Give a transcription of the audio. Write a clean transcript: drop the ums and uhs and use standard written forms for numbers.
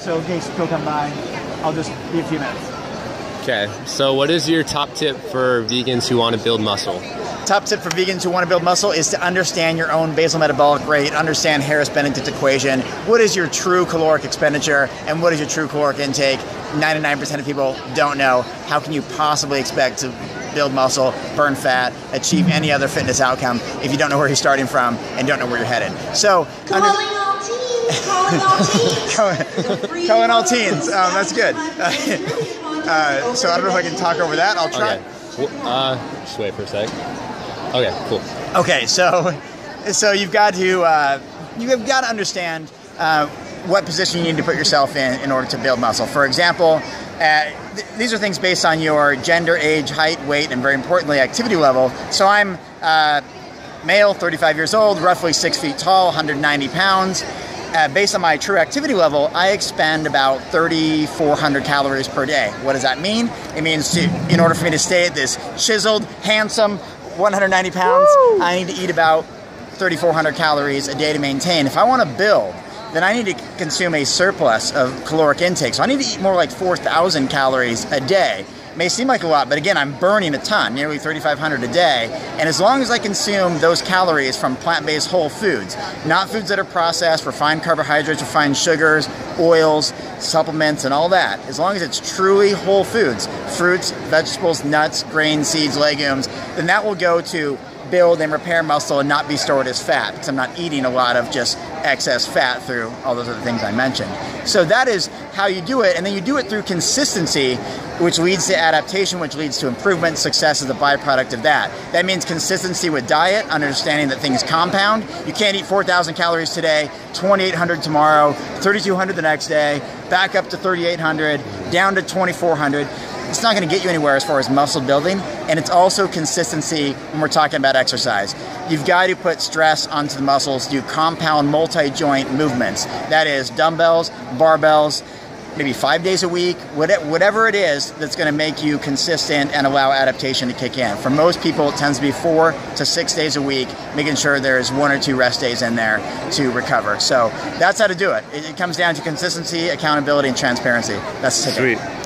so in case people come by, I'll just be a few minutes. Okay, so what is your top tip for vegans who want to build muscle? Top tip for vegans who want to build muscle is to understand your own basal metabolic rate, understand Harris-Benedict equation. What is your true caloric expenditure and what is your true caloric intake? 99% of people don't know. How can you possibly expect to build muscle, burn fat, achieve any other fitness outcome if you don't know where you're starting from and don't know where you're headed? So, calling all teens, calling all teens. That's good. So I don't know if I can talk over that. I'll try. Okay. Just wait for a sec. Okay, cool. Okay, so you've got to understand what position you need to put yourself in order to build muscle. For example, these are things based on your gender, age, height, weight, and very importantly, activity level. So I'm male, 35 years old, roughly 6 feet tall, 190 pounds. Based on my true activity level, I expend about 3,400 calories per day. What does that mean? It means in order for me to stay at this chiseled, handsome, 190 pounds, I need to eat about 3,400 calories a day to maintain. If I want to build, then I need to consume a surplus of caloric intake. So I need to eat more like 4,000 calories a day. It may seem like a lot, but again, I'm burning a ton, nearly 3,500 a day. And as long as I consume those calories from plant-based whole foods, not foods that are processed, refined carbohydrates, refined sugars, oils, supplements, and all that, as long as it's truly whole foods, fruits, vegetables, nuts, grains, seeds, legumes, then that will go to build and repair muscle and not be stored as fat, because I'm not eating a lot of just excess fat through all those other things I mentioned. So that is how you do it, and then you do it through consistency, which leads to adaptation, which leads to improvement. Success is a byproduct of that. That means consistency with diet, understanding that things compound. You can't eat 4,000 calories today, 2,800 tomorrow, 3,200 the next day, back up to 3,800, down to 2,400. It's not going to get you anywhere as far as muscle building, and it's also consistency when we're talking about exercise. You've got to put stress onto the muscles, do compound multi-joint movements. That is dumbbells, barbells, maybe 5 days a week, whatever it is that's going to make you consistent and allow adaptation to kick in. For most people, it tends to be 4 to 6 days a week, making sure there's 1 or 2 rest days in there to recover. So that's how to do it. It comes down to consistency, accountability, and transparency. That's the ticket. Sweet.